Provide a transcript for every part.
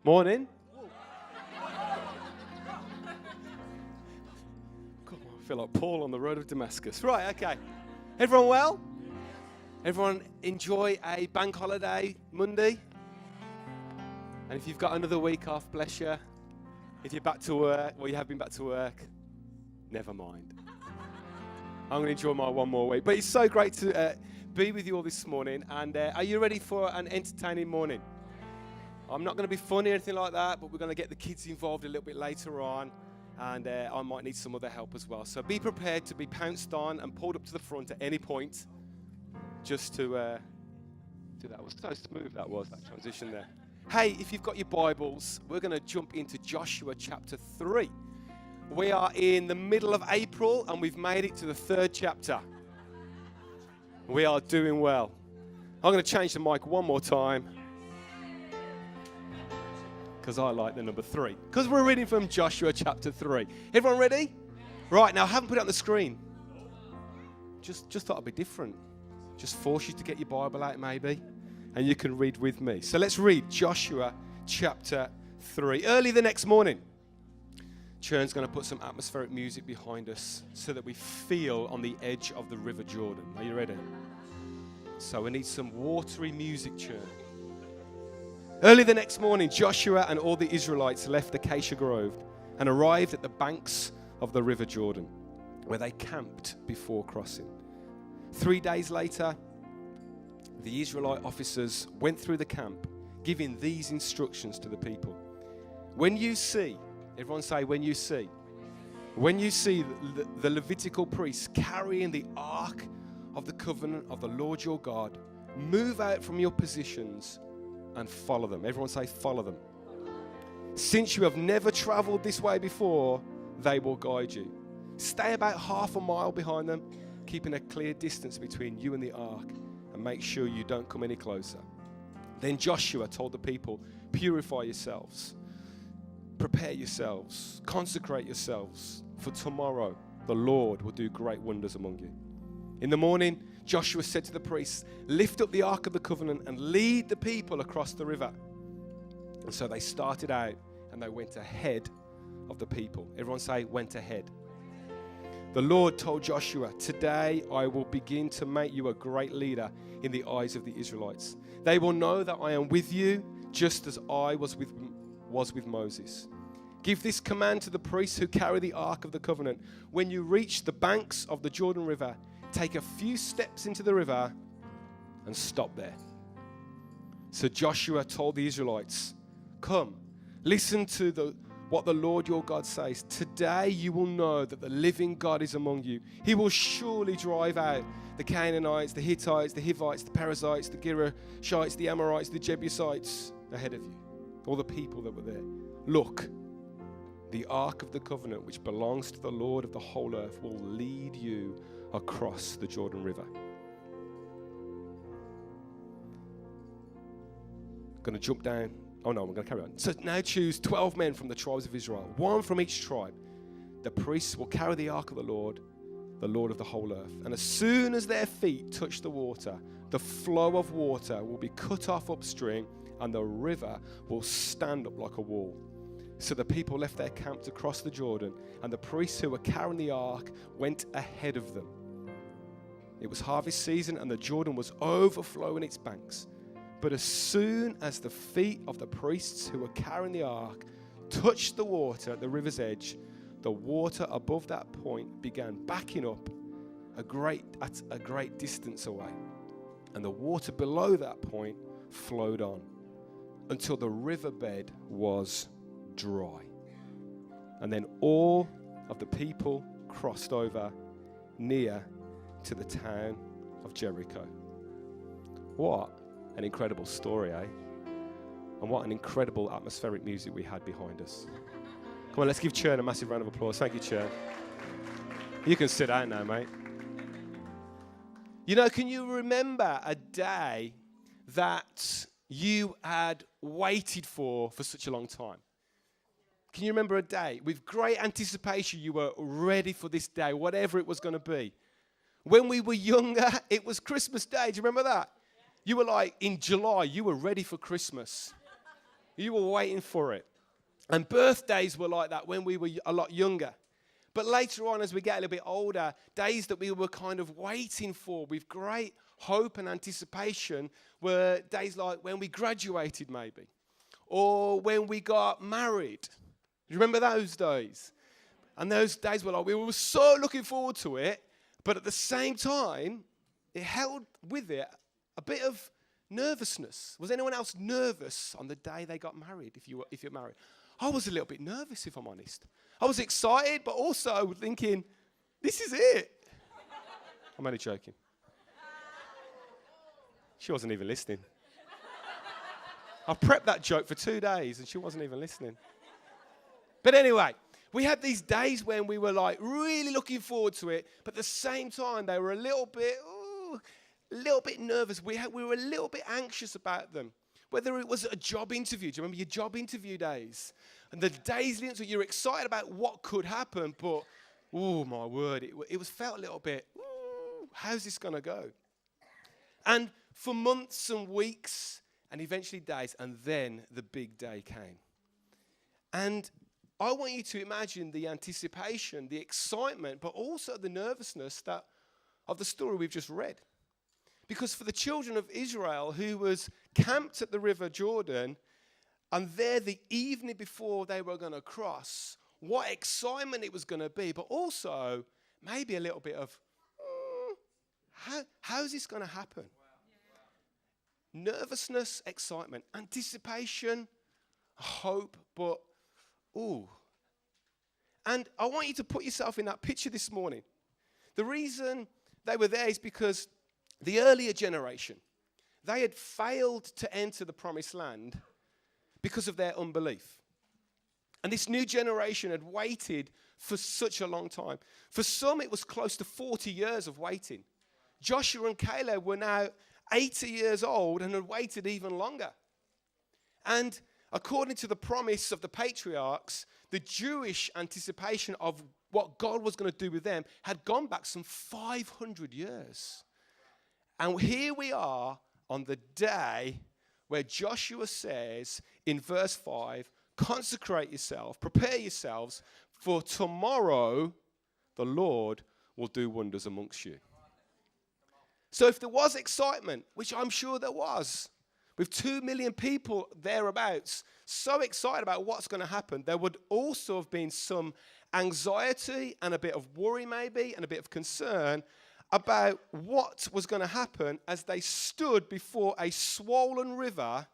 Morning. God, I feel like Paul on the road of Damascus. Right, okay. Everyone well? Everyone enjoy a bank holiday Monday? And if you've got another week off, bless you. If you're back to work, or you have been back to work, never mind. I'm going to enjoy my one more week. But it's so great to be with you all this morning. And are you ready for an entertaining morning? I'm not going to be funny or anything like that, but we're going to get the kids involved a little bit later on. And I might need some other help as well. So be prepared to be pounced on and pulled up to the front at any point just to do that. It was so smooth, that transition there. Hey, if you've got your Bibles, we're going to jump into Joshua chapter 3. We are in the middle of April and we've made it to the 3rd chapter. We are doing well. I'm going to change the mic one more time because I like the number 3. Because we're reading from Joshua chapter 3. Everyone ready? Right, now I haven't put it on the screen. Just thought it'd be different. Just force you to get your Bible out maybe. And you can read with me. So let's read Joshua chapter 3. Early the next morning, Chern's going to put some atmospheric music behind us so that we feel on the edge of the River Jordan. Are you ready? So we need some watery music, Chern. Early the next morning, Joshua and all the Israelites left Acacia Grove and arrived at the banks of the River Jordan, where they camped before crossing. 3 days later, the Israelite officers went through the camp, giving these instructions to the people. When you see, everyone say, when you see the Levitical priests carrying the ark of the covenant of the Lord your God, move out from your positions and follow them. Everyone say, follow them. Since you have never traveled this way before, they will guide you. Stay about half a mile behind them, keeping a clear distance between you and the ark, and make sure you don't come any closer. Then Joshua told the people, purify yourselves, prepare yourselves, consecrate yourselves, for tomorrow the Lord will do great wonders among you. In the morning, Joshua said to the priests, lift up the ark of the covenant and lead the people across the river. And so they started out and they went ahead of the people. Everyone say, went ahead. The Lord told Joshua, today I will begin to make you a great leader in the eyes of the Israelites. They will know that I am with you, just as I was with Moses. Give this command to the priests who carry the ark of the covenant. When you reach the banks of the Jordan River, take a few steps into the river and stop there. So Joshua told the Israelites, come, listen to what the Lord your God says. Today you will know that the living God is among you. He will surely drive out the Canaanites, the Hittites, the Hivites, the Perizzites, the Girgashites, the Amorites, the Jebusites ahead of you. All the people that were there. Look, the ark of the covenant, which belongs to the Lord of the whole earth, will lead you across the Jordan River. I'm going to jump down. Oh no, I'm going to carry on. So now choose 12 men from the tribes of Israel, one from each tribe. The priests will carry the ark of the Lord of the whole earth. And as soon as their feet touch the water, the flow of water will be cut off upstream and the river will stand up like a wall. So the people left their camp to cross the Jordan, and the priests who were carrying the ark went ahead of them. It was harvest season and the Jordan was overflowing its banks. But as soon as the feet of the priests who were carrying the ark touched the water at the river's edge, the water above that point began backing up at a great distance away. And the water below that point flowed on until the riverbed was dry. And then all of the people crossed over near to the town of Jericho. What an incredible story, eh? And what an incredible atmospheric music we had behind us. Come on, let's give Chern a massive round of applause. Thank you, Chern. You can sit down now, mate. You know, can you remember a day that you had waited for such a long time? Can you remember a day? With great anticipation, you were ready for this day, whatever it was going to be. When we were younger, it was Christmas Day. Do you remember that? You were like, in July, you were ready for Christmas. You were waiting for it. And birthdays were like that when we were a lot younger. But later on, as we get a little bit older, days that we were kind of waiting for with great hope and anticipation were days like when we graduated maybe, or when we got married. Do you remember those days? And those days were like, we were so looking forward to it, but at the same time, it held with it a bit of nervousness. Was anyone else nervous on the day they got married, if you're married? I was a little bit nervous, if I'm honest. I was excited, but also thinking, this is it. I'm only joking. She wasn't even listening. I prepped that joke for 2 days, and she wasn't even listening. But anyway, we had these days when we were like really looking forward to it, but at the same time, they were a little bit nervous. We were a little bit anxious about them. Whether it was a job interview. Do you remember your job interview days? And the days leading to it, you're excited about what could happen, but, oh my word, it was felt a little bit, how's this going to go? And for months and weeks, and eventually days, and then the big day came. And I want you to imagine the anticipation, the excitement, but also the nervousness of the story we've just read. Because for the children of Israel who was camped at the river Jordan, and there the evening before they were going to cross, what excitement it was going to be, but also maybe a little bit of, how's this going to happen? Nervousness, excitement, anticipation, hope, but, And I want you to put yourself in that picture this morning. The reason they were there is because the earlier generation, they had failed to enter the promised land because of their unbelief. And this new generation had waited for such a long time. For some, it was close to 40 years of waiting. Joshua and Caleb were now 80 years old and had waited even longer. And according to the promise of the patriarchs, the Jewish anticipation of what God was going to do with them had gone back some 500 years. And here we are on the day where Joshua says in verse 5, consecrate yourself, prepare yourselves, for tomorrow the Lord will do wonders amongst you. So if there was excitement, which I'm sure there was, with 2 million people thereabouts, so excited about what's going to happen, there would also have been some anxiety and a bit of worry maybe and a bit of concern about what was going to happen as they stood before a swollen river,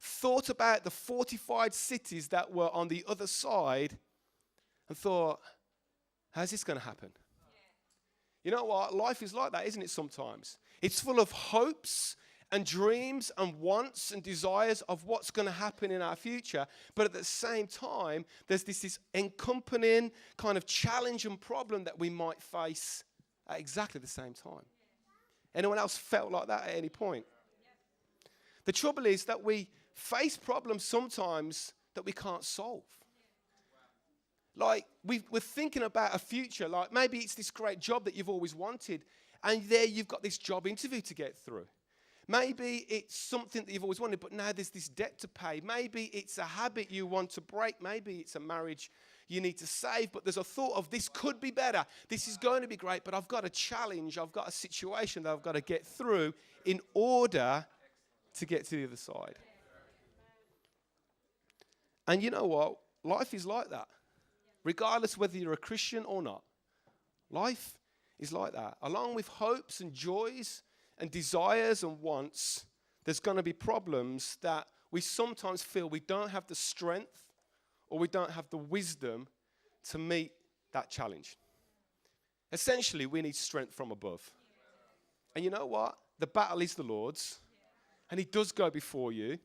thought about the fortified cities that were on the other side, and thought, how's this going to happen? You know what? Life is like that, isn't it, sometimes? It's full of hopes and dreams and wants and desires of what's going to happen in our future. But at the same time, there's this accompanying kind of challenge and problem that we might face at exactly the same time. Anyone else felt like that at any point? The trouble is that we face problems sometimes that we can't solve. Like, we're thinking about a future, like maybe it's this great job that you've always wanted, and there you've got this job interview to get through. Maybe it's something that you've always wanted, but now there's this debt to pay. Maybe it's a habit you want to break. Maybe it's a marriage you need to save, but there's a thought of this could be better. This is going to be great, but I've got a challenge. I've got a situation that I've got to get through in order to get to the other side. And you know what? Life is like that. Regardless whether you're a Christian or not. Life is like that. Along with hopes and joys and desires and wants, there's going to be problems that we sometimes feel we don't have the strength or we don't have the wisdom to meet that challenge. Essentially, we need strength from above. And you know what? The battle is the Lord's, and He does go before you.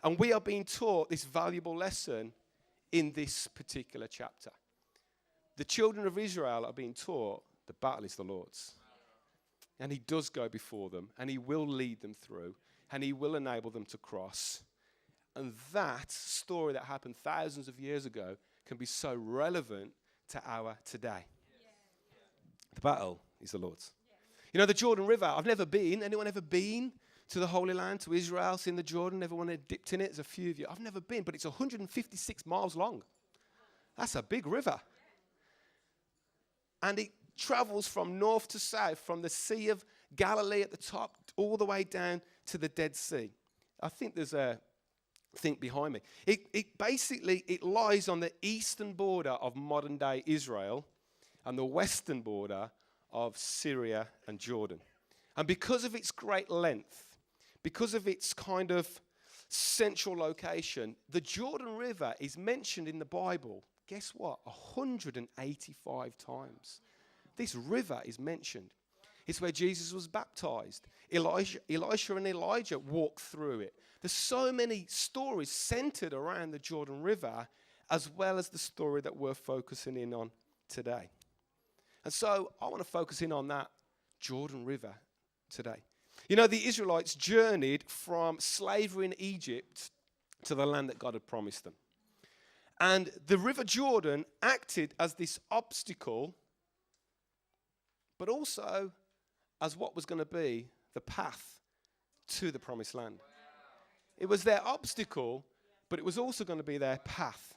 And we are being taught this valuable lesson in this particular chapter. The children of Israel are being taught the battle is the Lord's. And He does go before them, and He will lead them through, and He will enable them to cross. And that story that happened thousands of years ago can be so relevant to our today. The battle is the Lord's. You know, the Jordan River, I've never been. Anyone ever been to the Holy Land, to Israel, seen the Jordan? Everyone had dipped in it? There's a few of you. I've never been, but it's 156 miles long. That's a big river. And it travels from north to south, from the Sea of Galilee at the top, all the way down to the Dead Sea. I think there's a thing behind me. It basically lies on the eastern border of modern-day Israel and the western border of Syria and Jordan. And because of its great length, because of its kind of central location, the Jordan River is mentioned in the Bible, guess what, 185 times. This river is mentioned. It's where Jesus was baptized. Elisha and Elijah walked through it. There's so many stories centered around the Jordan River, as well as the story that we're focusing in on today. And so I want to focus in on that Jordan River today. You know, the Israelites journeyed from slavery in Egypt to the land that God had promised them. And the River Jordan acted as this obstacle, but also as what was going to be the path to the promised land. It was their obstacle, but it was also going to be their path.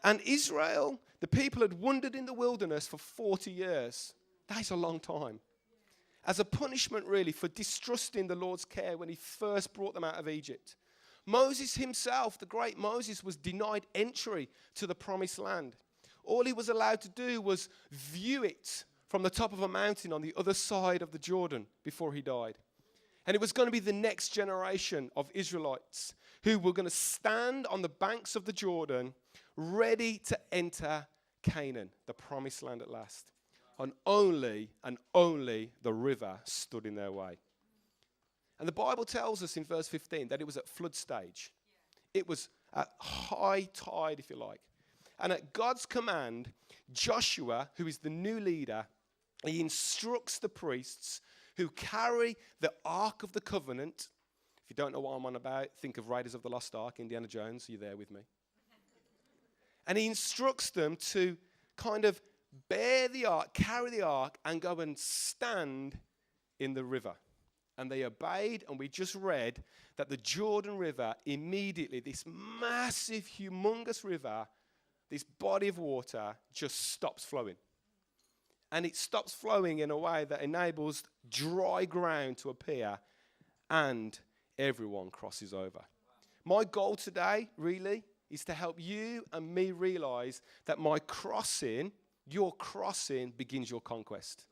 And Israel, the people had wandered in the wilderness for 40 years. That's a long time. As a punishment, really, for distrusting the Lord's care when he first brought them out of Egypt. Moses himself, the great Moses, was denied entry to the promised land. All he was allowed to do was view it from the top of a mountain on the other side of the Jordan before he died. And it was going to be the next generation of Israelites who were going to stand on the banks of the Jordan, ready to enter Canaan, the promised land at last. And only the river stood in their way. And the Bible tells us in verse 15 that it was at flood stage. It was at high tide, if you like. And at God's command, Joshua, who is the new leader, he instructs the priests who carry the Ark of the Covenant. If you don't know what I'm on about, think of Raiders of the Lost Ark, Indiana Jones. Are you there with me? And he instructs them to kind of bear the ark, carry the ark, and go and stand in the river. And they obeyed, and we just read that the Jordan River immediately, this massive, humongous river, this body of water, just stops flowing. And it stops flowing in a way that enables dry ground to appear, and everyone crosses over. My goal today, really, is to help you and me realize that my crossing, your crossing, begins your conquest.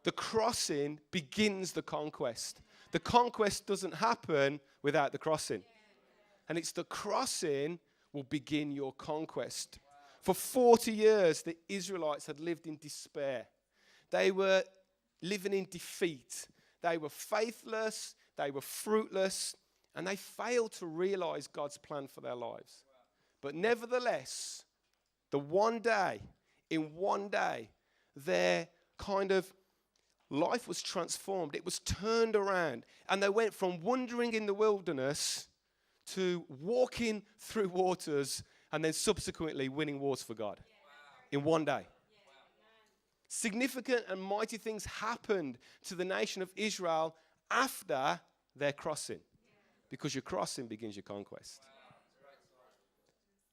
The crossing begins the conquest. The conquest doesn't happen without the crossing. And it's the crossing will begin your conquest. For 40 years, the Israelites had lived in despair. They were living in defeat. They were faithless, they were fruitless, and they failed to realize God's plan for their lives. But nevertheless, in one day, their kind of life was transformed. It was turned around. And they went from wandering in the wilderness to walking through waters and then subsequently winning wars for God in one day. Significant and mighty things happened to the nation of Israel after their crossing. Because your crossing begins your conquest.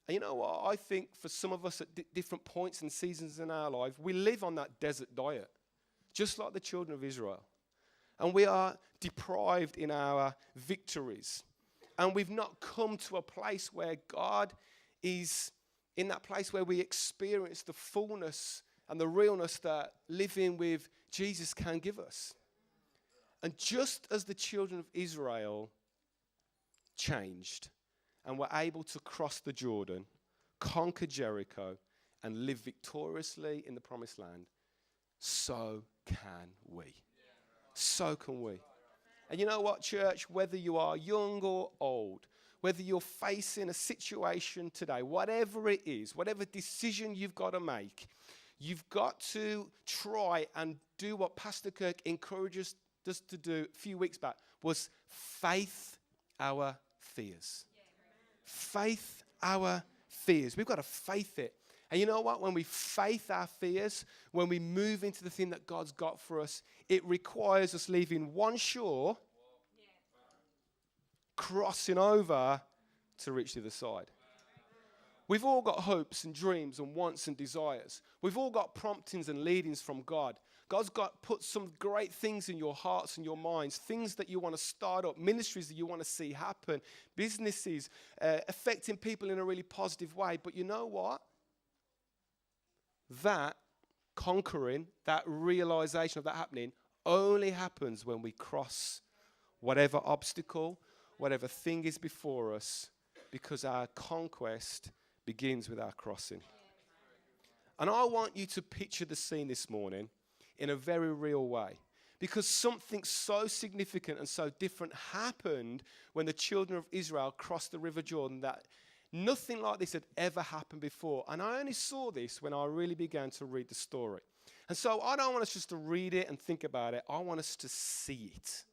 And you know what? I think for some of us at different points and seasons in our life, we live on that desert diet, just like the children of Israel. And we are deprived in our victories. And we've not come to a place where God is in that place where we experience the fullness and the realness that living with Jesus can give us. And just as the children of Israel changed and were able to cross the Jordan, conquer Jericho, and live victoriously in the promised land, so can we. So can we. And you know what, church? Whether you are young or old, whether you're facing a situation today, whatever it is, whatever decision you've got to make, you've got to try and do what Pastor Kirk encourages us to do a few weeks back, was faith our fears. Faith our fears. We've got to faith it. And you know what? When we faith our fears, when we move into the thing that God's got for us, it requires us leaving one shore, crossing over to reach the other side. We've all got hopes and dreams and wants and desires. We've all got promptings and leadings from God. God's got put some great things in your hearts and your minds, things that you want to start up, ministries that you want to see happen, businesses, affecting people in a really positive way. But you know what? That conquering, that realization of that happening only happens when we cross whatever obstacle, whatever thing is before us, because our conquest begins with our crossing. And I want you to picture the scene this morning in a very real way, because something so significant and so different happened when the children of Israel crossed the River Jordan that nothing like this had ever happened before. And I only saw this when I really began to read the story. And so I don't want us just to read it and think about it. I want us to see it.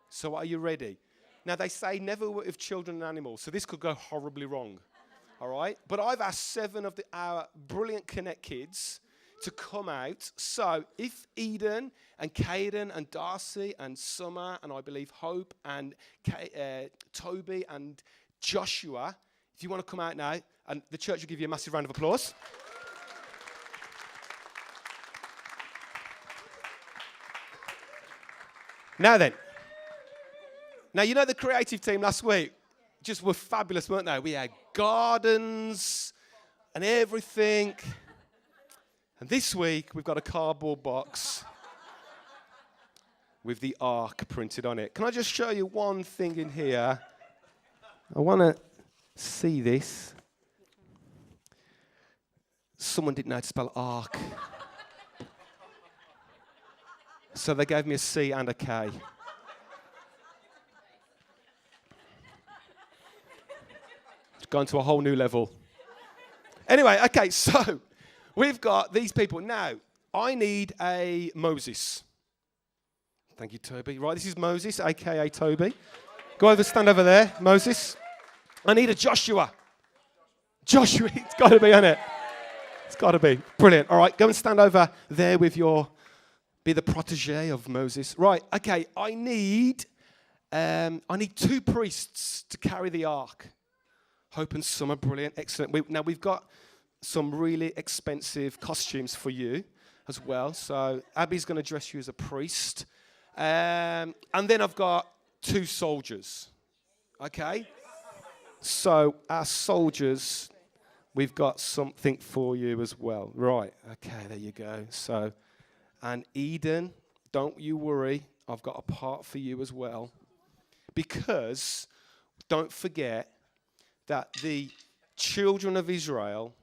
So are you ready? Now, they say never work with children and animals, so this could go horribly wrong. All right? But I've asked 7 of our brilliant Connect kids to come out. So if Eden and Caden and Darcy and Summer and I believe Hope and Toby and Joshua, if you want to come out now, and the church will give you a massive round of applause. Now then. Now, you know the creative team last week just were fabulous, weren't they? We had gardens and everything. And this week, we've got a cardboard box with the ark printed on it. Can I just show you one thing in here? I want to see this. Someone didn't know how to spell ark. So they gave me a C and a K. It's gone to a whole new level. Anyway, okay, so we've got these people. Now, I need a Moses. Thank you, Toby. Right, this is Moses, a.k.a. Toby. Go over, stand over there, Moses. I need a Joshua. Joshua, it's got to be, hasn't it? It's got to be. Brilliant. All right, go and stand over there with be the protege of Moses. Right, okay, I need 2 priests to carry the ark. Hope and Summer, brilliant, excellent. Now, we've got some really expensive costumes for you as well. So Abby's going to dress you as a priest. And then I've got 2 soldiers. Okay? So our soldiers, we've got something for you as well. Right. Okay, there you go. So, and Eden, don't you worry. I've got a part for you as well. Because don't forget that the children of Israel,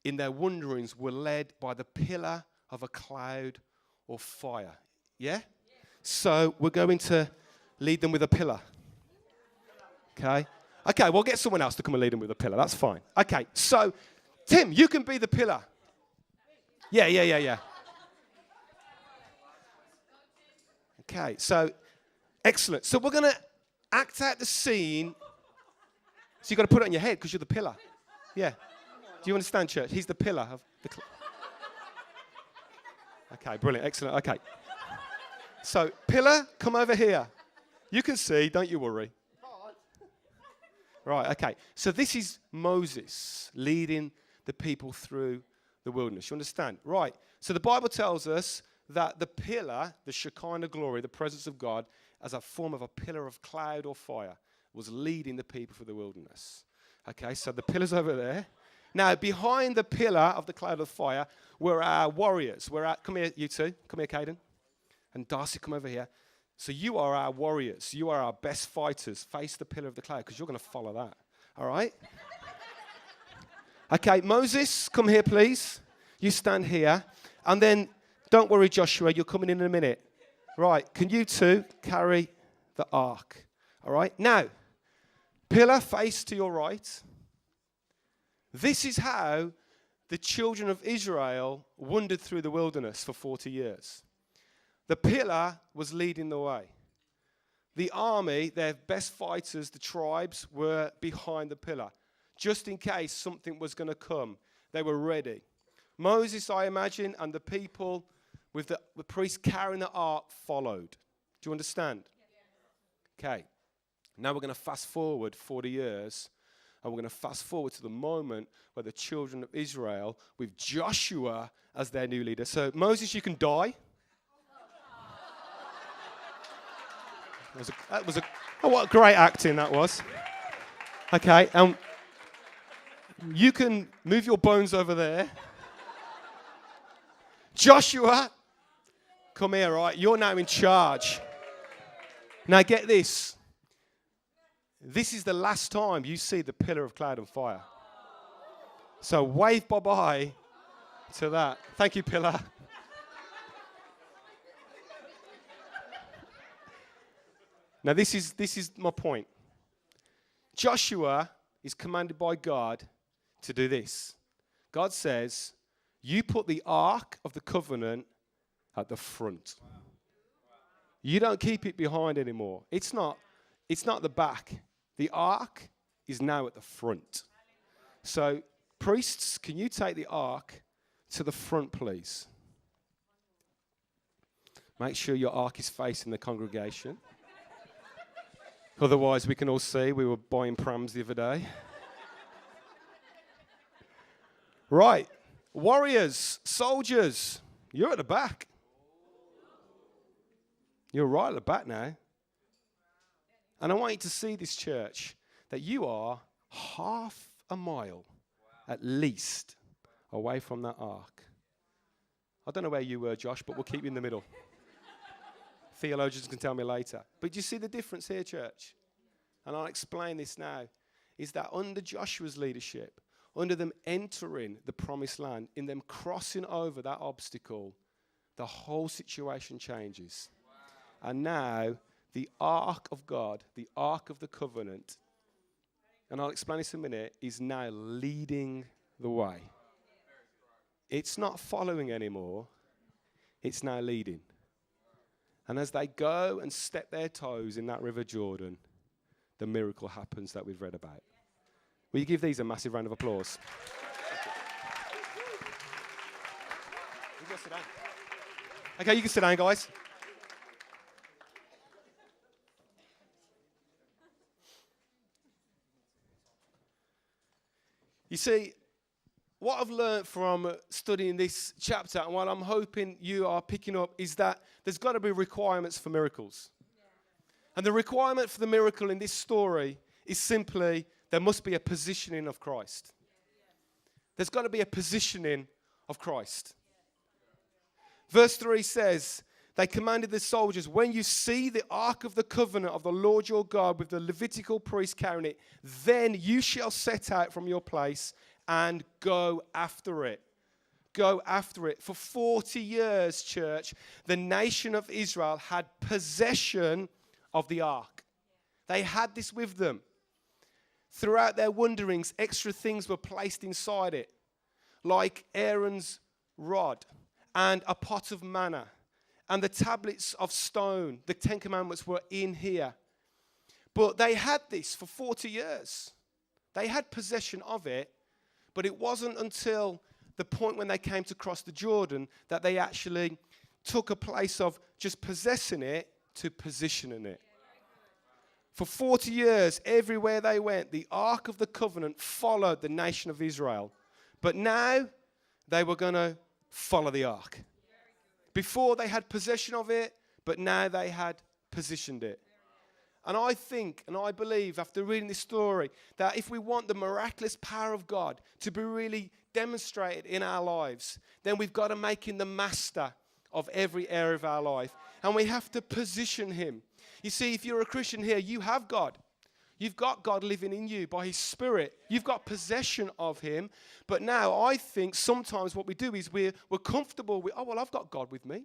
in their wanderings, were led by the pillar of a cloud or fire. Yeah? So we're going to lead them with a pillar. Okay? Okay, we'll get someone else to come and lead them with a pillar. That's fine. Okay, so Tim, you can be the pillar. Yeah. Okay, so excellent. So we're going to act out the scene. So you've got to put it on your head because you're the pillar. Yeah. Do you understand, church? He's the pillar of the Okay, brilliant, excellent. Okay. So, pillar, come over here. You can see, don't you worry. Right, okay. So this is Moses leading the people through the wilderness. You understand? Right. So the Bible tells us that the pillar, the Shekinah glory, the presence of God, as a form of a pillar of cloud or fire, was leading the people through the wilderness. Okay, so the pillar's over there. Now, behind the pillar of the cloud of fire were our warriors. Come here, you two. Come here, Caden. And Darcy, come over here. So you are our warriors. You are our best fighters. Face the pillar of the cloud because you're going to follow that. All right? Okay, Moses, come here, please. You stand here. And then, don't worry, Joshua, you're coming in a minute. Right, can you two carry the ark? All right? Now, pillar face to your right. This is how the children of Israel wandered through the wilderness for 40 years. The pillar was leading the way. The army, their best fighters, the tribes, were behind the pillar. Just in case something was going to come They were ready. Moses, I imagine, and the people with the priest carrying the ark followed. Do you understand? Okay. Now we're going to fast forward 40 years, and we're going to fast forward to the moment where the children of Israel, with Joshua as their new leader. So, Moses, you can die. Oh, what great acting that was. Okay, you can move your bones over there. Joshua, come here, right? You're now in charge. Now get this. This is the last time you see the pillar of cloud and fire. So wave bye-bye to that. Thank you, pillar. Now this is my point. Joshua is commanded by God to do this. God says, you put the ark of the covenant at the front. You don't keep it behind anymore. It's not the back. The ark is now at the front. So, priests, can you take the ark to the front, please? Make sure your ark is facing the congregation. Otherwise, we can all see we were buying prams the other day. Right. Warriors, soldiers, you're at the back. You're right at the back now. And I want you to see this, church, that you are half a mile at least away from that ark. I don't know where you were, Josh, but we'll keep you in the middle. Theologians can tell me later. But do you see the difference here, church? And I'll explain this now. Is that under Joshua's leadership, under them entering the promised land, in them crossing over that obstacle, the whole situation changes. Wow. And now, the ark of God, the ark of the covenant, and I'll explain this in a minute, is now leading the way. It's not following anymore. It's now leading. And as they go and step their toes in that River Jordan, the miracle happens that we've read about. Will you give these a massive round of applause? You can sit down. Okay, you can sit down, guys. You see, what I've learned from studying this chapter, and what I'm hoping you are picking up, is that there's got to be requirements for miracles. Yeah. And the requirement for the miracle in this story is simply there must be a positioning of Christ. There's got to be a positioning of Christ. Verse 3 says, they commanded the soldiers, when you see the ark of the covenant of the Lord your God with the Levitical priest carrying it, then you shall set out from your place and go after it. Go after it. For 40 years, church, the nation of Israel had possession of the ark. They had this with them. Throughout their wanderings, extra things were placed inside it, like Aaron's rod and a pot of manna and the tablets of stone. The 10 Commandments were in here. But they had this for 40 years. They had possession of it, but it wasn't until the point when they came to cross the Jordan that they actually took a place of just possessing it to positioning it. For 40 years, everywhere they went, the Ark of the Covenant followed the nation of Israel. But now, they were going to follow the Ark. Before, they had possession of it, but now they had positioned it. And I think, and I believe, after reading this story, that if we want the miraculous power of God to be really demonstrated in our lives, then we've got to make him the master of every area of our life. And we have to position him. You see, if you're a Christian here, you have God. You've got God living in you by his Spirit. You've got possession of him. But now I think sometimes what we do is we're comfortable with, oh, well, I've got God with me.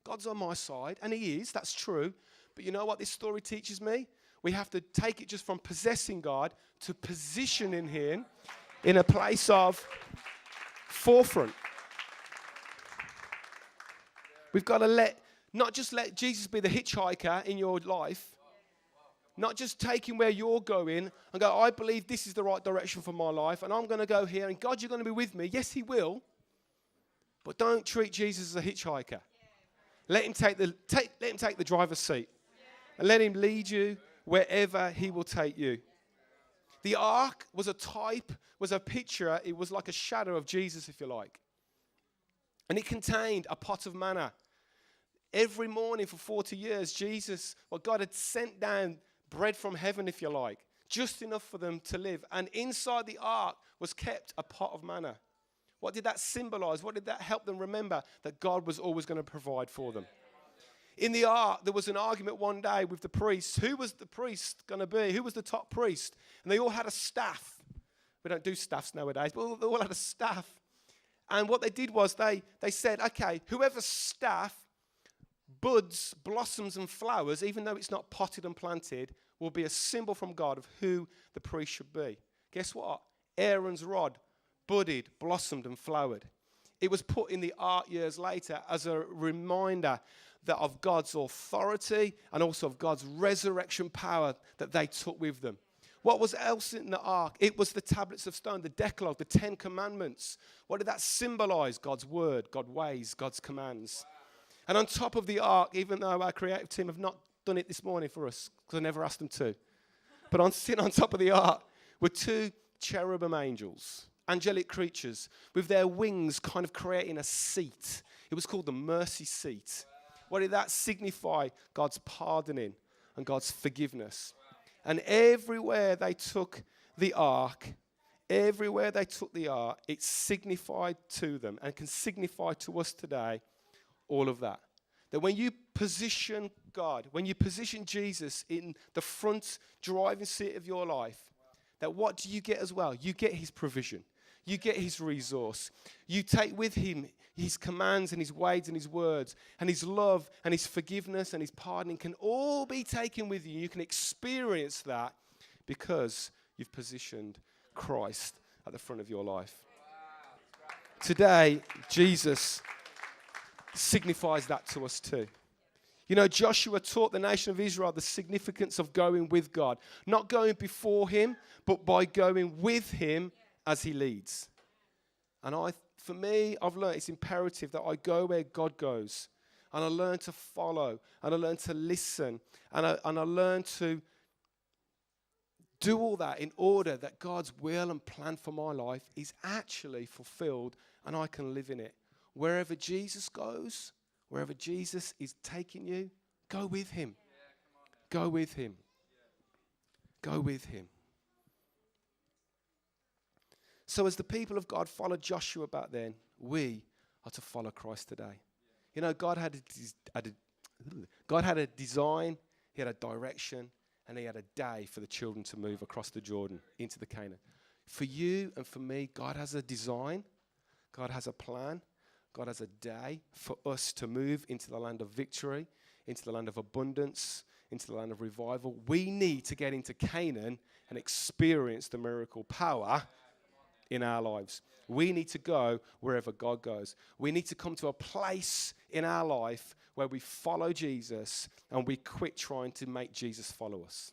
God's on my side. And he is. That's true. But you know what this story teaches me? We have to take it just from possessing God to positioning him in a place of forefront. We've got to not just let Jesus be the hitchhiker in your life. Not just taking where you're going and go, I believe this is the right direction for my life, and I'm going to go here, and God, you're going to be with me. Yes, he will. But don't treat Jesus as a hitchhiker. Let him take the driver's seat. And let him lead you wherever he will take you. The ark was a type, was a picture. It was like a shadow of Jesus, if you like. And it contained a pot of manna. Every morning for 40 years, God had sent down bread from heaven, if you like, just enough for them to live. And inside the ark was kept a pot of manna. What did that symbolize? What did that help them remember? That God was always going to provide for them. In the ark, there was an argument one day with the priests. Who was the priest going to be? Who was the top priest? And they all had a staff. We don't do staffs nowadays, but they all had a staff. And what they did was they said, okay, whoever's staff buds, blossoms, and flowers, even though it's not potted and planted, will be a symbol from God of who the priest should be. Guess what? Aaron's rod budded, blossomed, and flowered. It was put in the ark years later as a reminder that of God's authority and also of God's resurrection power that they took with them. What was else in the ark? It was the tablets of stone, the Decalogue, the 10 Commandments. What did that symbolize? God's word, God's ways, God's commands. And on top of the ark, even though our creative team have not done it this morning for us, because I never asked them to, but sitting on top of the ark were 2 cherubim angels, angelic creatures, with their wings kind of creating a seat. It was called the mercy seat. What did that signify? God's pardoning and God's forgiveness. And everywhere they took the ark, it signified to them and can signify to us today all of that. That when you position God, when you position Jesus in the front driving seat of your life, that what do you get as well? You get his provision. You get his resource. You take with him his commands and his ways and his words and his love and his forgiveness and his pardoning can all be taken with you. You can experience that because you've positioned Christ at the front of your life. Today, Jesus signifies that to us too. You know, Joshua taught the nation of Israel the significance of going with God. Not going before him, but by going with him as he leads. And for me, I've learned it's imperative that I go where God goes. And I learn to follow. And I learn to listen. And I learn to do all that in order that God's will and plan for my life is actually fulfilled and I can live in it. Wherever Jesus goes, wherever Jesus is taking you, go with him. Go with him. Go with him. So as the people of God followed Joshua back then, we are to follow Christ today. You know, God had a design, he had a direction, and he had a day for the children to move across the Jordan into the Canaan. For you and for me, God has a design, God has a plan, God has a day for us to move into the land of victory, into the land of abundance, into the land of revival. We need to get into Canaan and experience the miracle power in our lives. We need to go wherever God goes. We need to come to a place in our life where we follow Jesus and we quit trying to make Jesus follow us.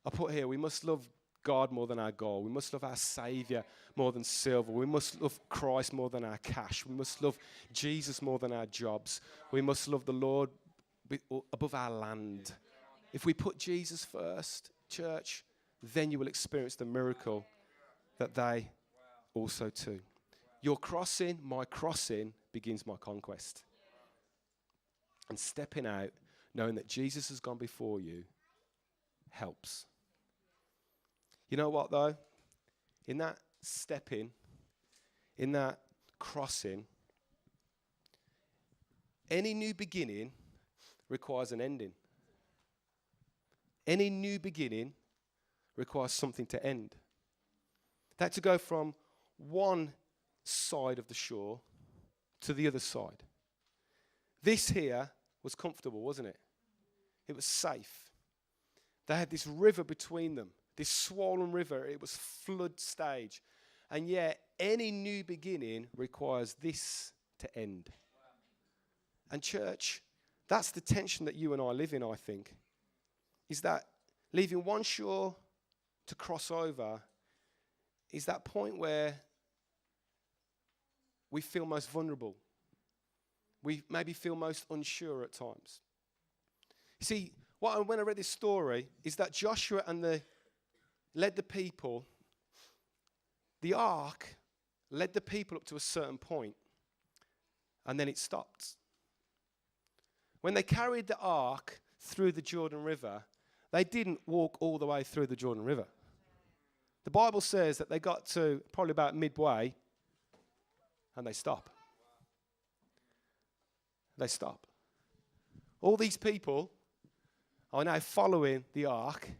I put here, we must love God more than our goal. We must love our Savior more than silver. We must love Christ more than our cash. We must love Jesus more than our jobs. We must love the Lord above our land. If we put Jesus first, church, then you will experience the miracle that they also too. Your crossing, my crossing, begins my conquest. And stepping out, knowing that Jesus has gone before you, helps. You know what though? In that stepping, in that crossing, any new beginning requires an ending. Any new beginning requires something to end. They had to go from one side of the shore to the other side. This here was comfortable, wasn't it? It was safe. They had this river between them, this swollen river. It was flood stage. And yet, any new beginning requires this to end. And church, That's the tension that you and I live in, I think. Is that leaving one shore to cross over is that point where we feel most vulnerable. We maybe feel most unsure at times. See, when I read this story is that Joshua led the people. The ark led the people up to a certain point, and then it stopped. When they carried the ark through the Jordan River, they didn't walk all the way through the Jordan River. The Bible says that they got to probably about midway, and they stop. They stop. All these people are now following the ark,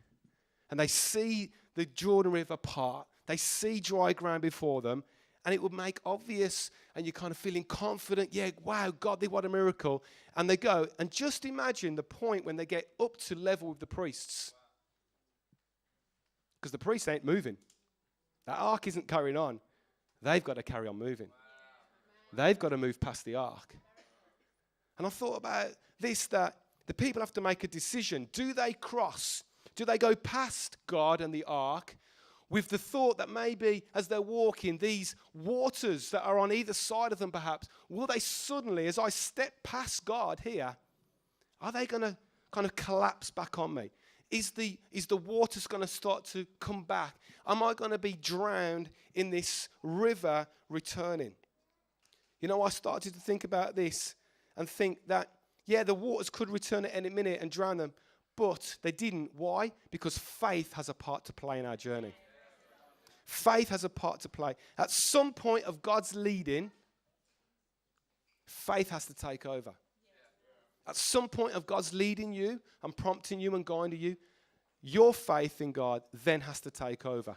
and they see the Jordan River part. They see dry ground before them, and it would make obvious, and you're kind of feeling confident. Yeah, wow, God did what a miracle. And they go, and just imagine the point when they get up to level with the priests. Because the priests ain't moving. That ark isn't carrying on. They've got to carry on moving. They've got to move past the ark. And I thought about this, that the people have to make a decision. Do they cross? Do they go past God and the ark with the thought that maybe as they're walking, these waters that are on either side of them perhaps, will they suddenly, as I step past God here, are they going to kind of collapse back on me? Is the waters going to start to come back? Am I going to be drowned in this river returning? You know, I started to think about this and think that, yeah, the waters could return at any minute and drown them, but they didn't. Why? Because faith has a part to play in our journey. Faith has a part to play. At some point of God's leading, faith has to take over. At some point of God's leading you and prompting you and guiding you, your faith in God then has to take over.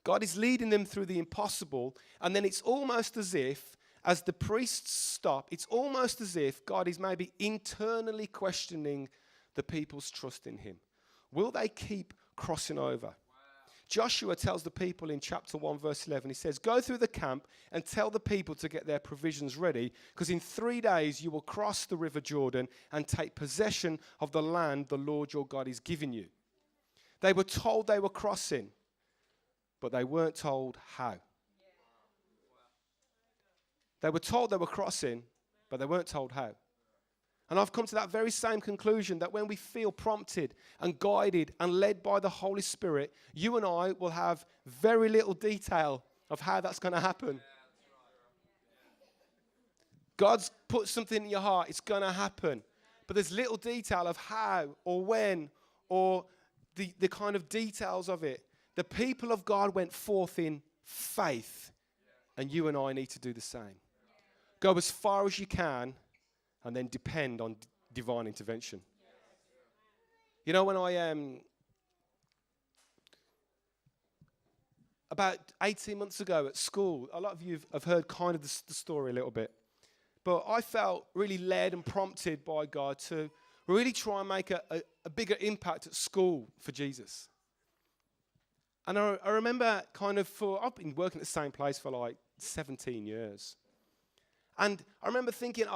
God is leading them through the impossible, and then it's almost as if, as the priests stop, it's almost as if God is maybe internally questioning the people's trust in him. Will they keep crossing over? Joshua tells the people in chapter 1, verse 11, he says, go through the camp and tell the people to get their provisions ready, because in 3 days you will cross the river Jordan and take possession of the land the Lord your God is giving you. They were told they were crossing, but they weren't told how. They were told they were crossing, but they weren't told how. And I've come to that very same conclusion, that when we feel prompted and guided and led by the Holy Spirit, you and I will have very little detail of how that's going to happen. God's put something in your heart, it's going to happen. But there's little detail of how or when or the kind of details of it. The people of God went forth in faith, and you and I need to do the same. Go as far as you can, and then depend on divine intervention. You know, when about 18 months ago at school, a lot of you have heard kind of the story a little bit, but I felt really led and prompted by God to really try and make a bigger impact at school for Jesus. And I remember I've been working at the same place for like 17 years. And I remember thinking,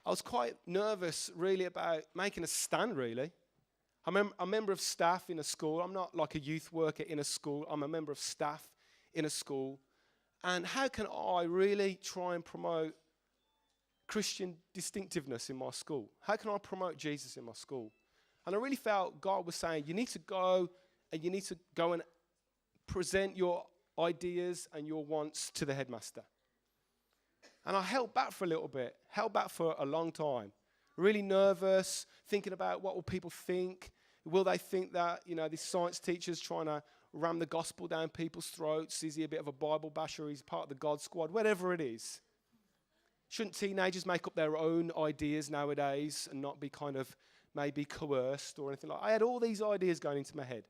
I was quite nervous, really, about making a stand, really. I'm a member of staff in a school. I'm not like a youth worker in a school. I'm a member of staff in a school. And how can I really try and promote Christian distinctiveness in my school? How can I promote Jesus in my school? And I really felt God was saying, you need to go and present your ideas and your wants to the headmaster. And I held back for a little bit, held back for a long time. Really nervous, thinking about what will people think. Will they think that, this science teacher's trying to ram the gospel down people's throats? Is he a bit of a Bible basher? He's part of the God squad, whatever it is. Shouldn't teenagers make up their own ideas nowadays and not be kind of maybe coerced or anything like that? I had all these ideas going into my head.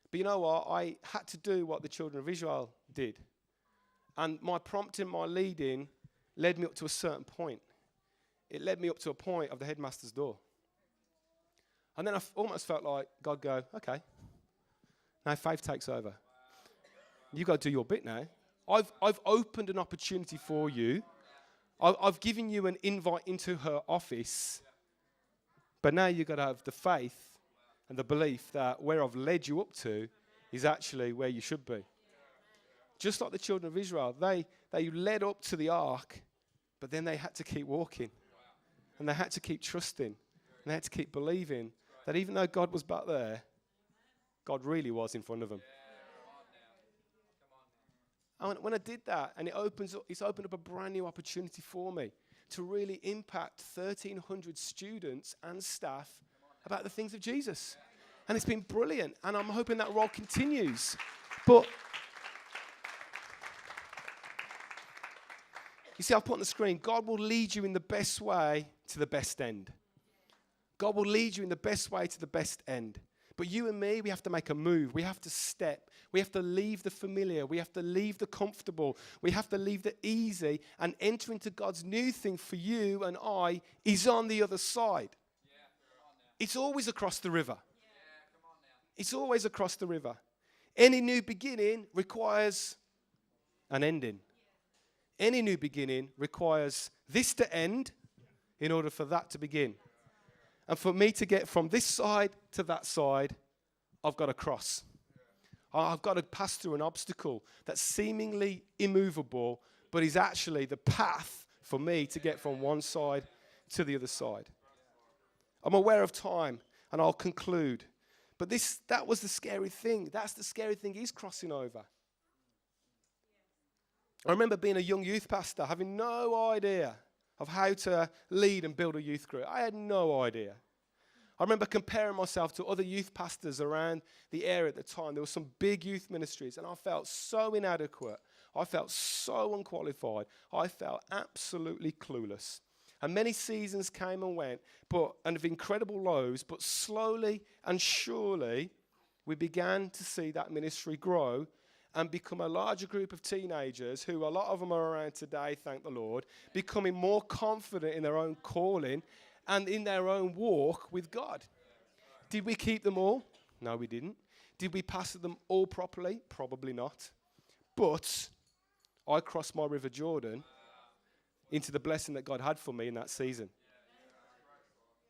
But you know what? I had to do what the children of Israel did. And my prompting, my leading, led me up to a certain point. It led me up to a point of the headmaster's door. And then I almost felt like God go, okay, now faith takes over. You got to do your bit now. I've opened an opportunity for you. I've given you an invite into her office, but now you've got to have the faith and the belief that where I've led you up to is actually where you should be. Just like the children of Israel, they led up to the ark, but then they had to keep walking. And they had to keep trusting. And they had to keep believing that even though God was back there, God really was in front of them. And when I did that, and it's opened up a brand new opportunity for me to really impact 1,300 students and staff about the things of Jesus. And it's been brilliant, and I'm hoping that role continues. But you see, I've put on the screen, God will lead you in the best way to the best end. God will lead you in the best way to the best end. But you and me, we have to make a move. We have to step. We have to leave the familiar. We have to leave the comfortable. We have to leave the easy and enter into God's new thing for you and I is on the other side. It's always across the river. It's always across the river. Any new beginning requires an ending. Any new beginning requires this to end in order for that to begin. And for me to get from this side to that side, I've got to cross. I've got to pass through an obstacle that's seemingly immovable, but is actually the path for me to get from one side to the other side. I'm aware of time, and I'll conclude. But that was the scary thing. That's the scary thing is crossing over. I remember being a young youth pastor, having no idea of how to lead and build a youth group. I had no idea. I remember comparing myself to other youth pastors around the area at the time. There were some big youth ministries, and I felt so inadequate. I felt so unqualified. I felt absolutely clueless. And many seasons came and went, and of incredible lows, but slowly and surely, we began to see that ministry grow and become a larger group of teenagers who a lot of them are around today, thank the Lord, becoming more confident in their own calling and in their own walk with God. Did we keep them all? No, we didn't. Did we pastor them all properly? Probably not. But I crossed my River Jordan into the blessing that God had for me in that season.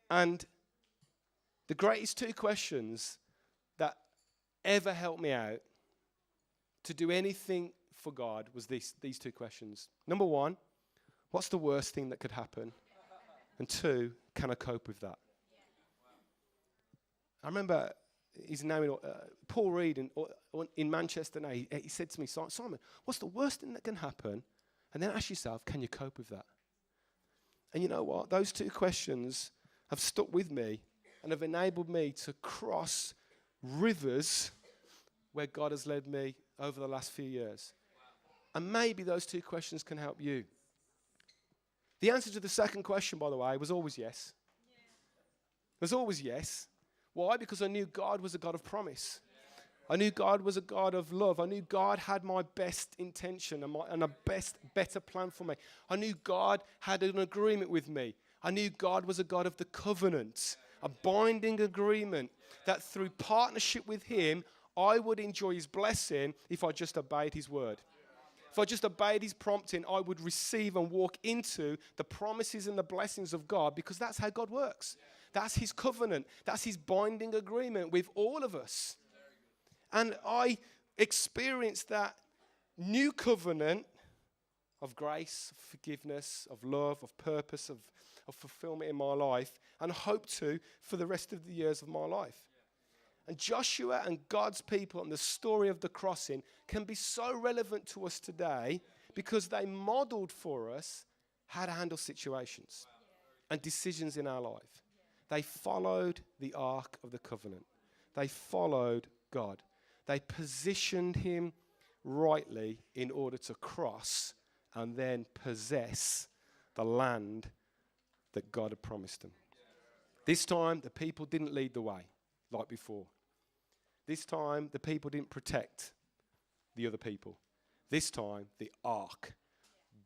And the greatest two questions that ever helped me out to do anything for God was these two questions. Number one, what's the worst thing that could happen? And two, can I cope with that? I remember he's now in Paul Reed in Manchester now. He said to me, Simon, what's the worst thing that can happen? And then ask yourself, can you cope with that? And you know what? Those two questions have stuck with me and have enabled me to cross rivers where God has led me over the last few years. And maybe those two questions can help you. The answer to the second question, by the way, was always yes. It was always yes. Why? Because I knew God was a God of promise. I knew God was a God of love. I knew God had my best intention and a better plan for me. I knew God had an agreement with me. I knew God was a God of the covenant, a binding agreement that through partnership with Him, I would enjoy His blessing if I just obeyed His word. If I just obeyed His prompting, I would receive and walk into the promises and the blessings of God because that's how God works. That's His covenant. That's His binding agreement with all of us. And I experienced that new covenant of grace, of forgiveness, of love, of purpose, of fulfillment in my life, and hope to for the rest of the years of my life. And Joshua and God's people and the story of the crossing can be so relevant to us today because they modeled for us how to handle situations and decisions in our life. They followed the Ark of the Covenant. They followed God. They positioned Him rightly in order to cross and then possess the land that God had promised them. This time, the people didn't lead the way like before. This time, the people didn't protect the other people. This time, the ark,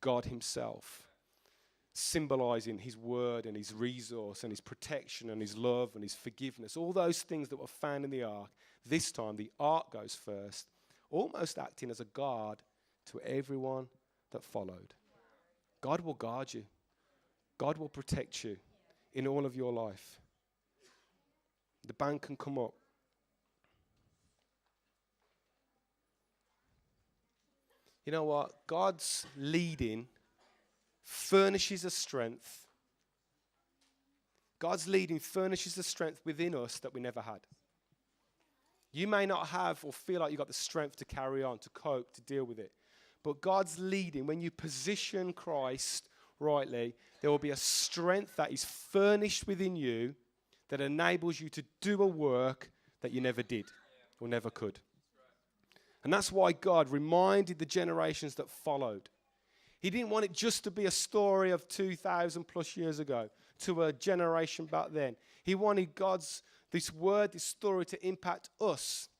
God Himself, symbolizing His word and His resource and His protection and His love and His forgiveness, all those things that were found in the ark. This time, the ark goes first, almost acting as a guard to everyone that followed. God will guard you. God will protect you in all of your life. The band can come up. You know what? God's leading furnishes a strength. God's leading furnishes a strength within us that we never had. You may not have or feel like you've got the strength to carry on, to cope, to deal with it. But God's leading, when you position Christ rightly, there will be a strength that is furnished within you that enables you to do a work that you never did or never could. And that's why God reminded the generations that followed. He didn't want it just to be a story of 2,000 plus years ago to a generation back then. He wanted this word, this story to impact us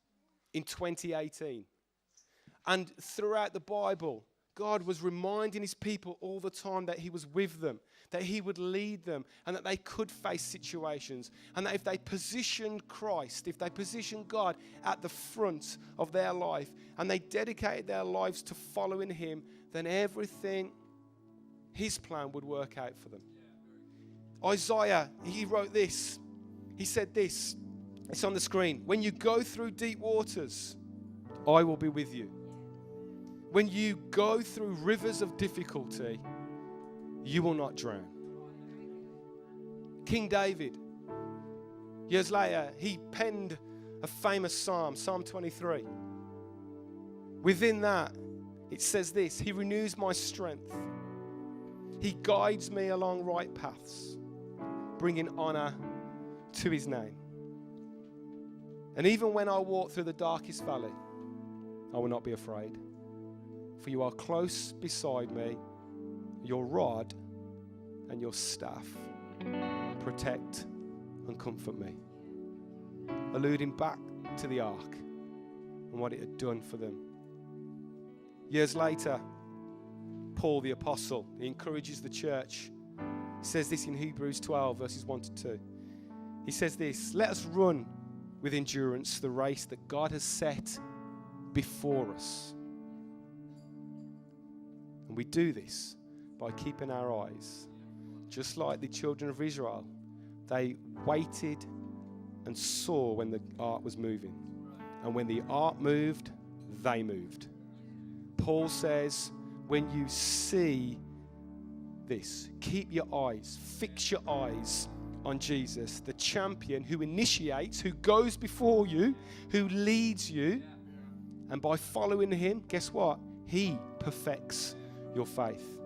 in 2018. And throughout the Bible, God was reminding his people all the time that he was with them, that he would lead them, and that they could face situations. And that if they positioned Christ, if they positioned God at the front of their life, and they dedicated their lives to following him, then everything, his plan, would work out for them. Isaiah, he wrote this. He said this. It's on the screen. When you go through deep waters, I will be with you. When you go through rivers of difficulty, you will not drown. King David, years later, he penned a famous psalm, Psalm 23. Within that, it says this: he renews my strength. He guides me along right paths, bringing honor to his name. And even when I walk through the darkest valley, I will not be afraid. For you are close beside me, your rod and your staff protect and comfort me. Alluding back to the ark and what it had done for them. Years later, Paul the apostle, he encourages the church. He says this in Hebrews 12, verses 1 to 2. He says this: let us run with endurance the race that God has set before us. And we do this by keeping our eyes. Just like the children of Israel, they waited and saw when the ark was moving. And when the ark moved, they moved. Paul says, when you see this, keep your eyes, fix your eyes on Jesus, the champion who initiates, who goes before you, who leads you. And by following him, guess what? He perfects your faith.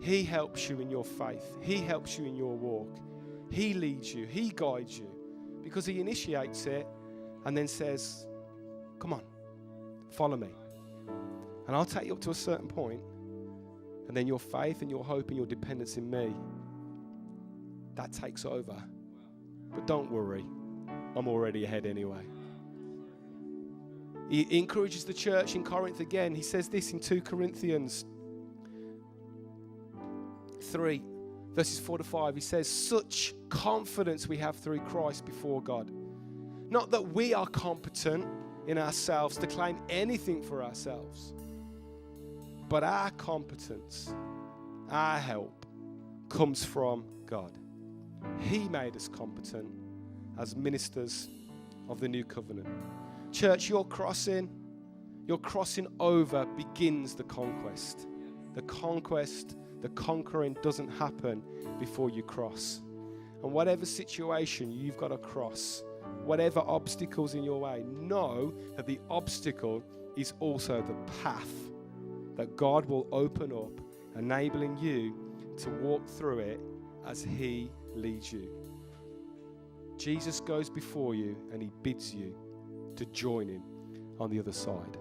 He helps you in your faith. He helps you in your walk. He leads you. He guides you because he initiates it and then says, come on, follow me. And I'll take you up to a certain point, and then your faith and your hope and your dependence in me, that takes over. But don't worry, I'm already ahead anyway. He encourages the church in Corinth again. He says this in 2 Corinthians 3, verses 4 to 5. He says, such confidence we have through Christ before God. Not that we are competent in ourselves to claim anything for ourselves, but our competence, our help, comes from God. He made us competent as ministers of the new covenant. Church, your crossing over begins the conquest. The conquering doesn't happen before you cross. And whatever situation you've got to cross, whatever obstacles in your way, know that the obstacle is also the path that God will open up, enabling you to walk through it as he leads you. Jesus goes before you and he bids you to join him on the other side.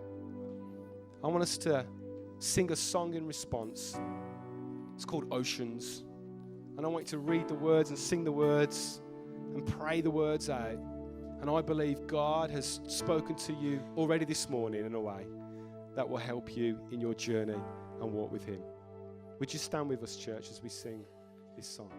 I want us to sing a song in response. It's called Oceans. And I want you to read the words and sing the words and pray the words out. And I believe God has spoken to you already this morning in a way that will help you in your journey and walk with him. Would you stand with us, church, as we sing this song?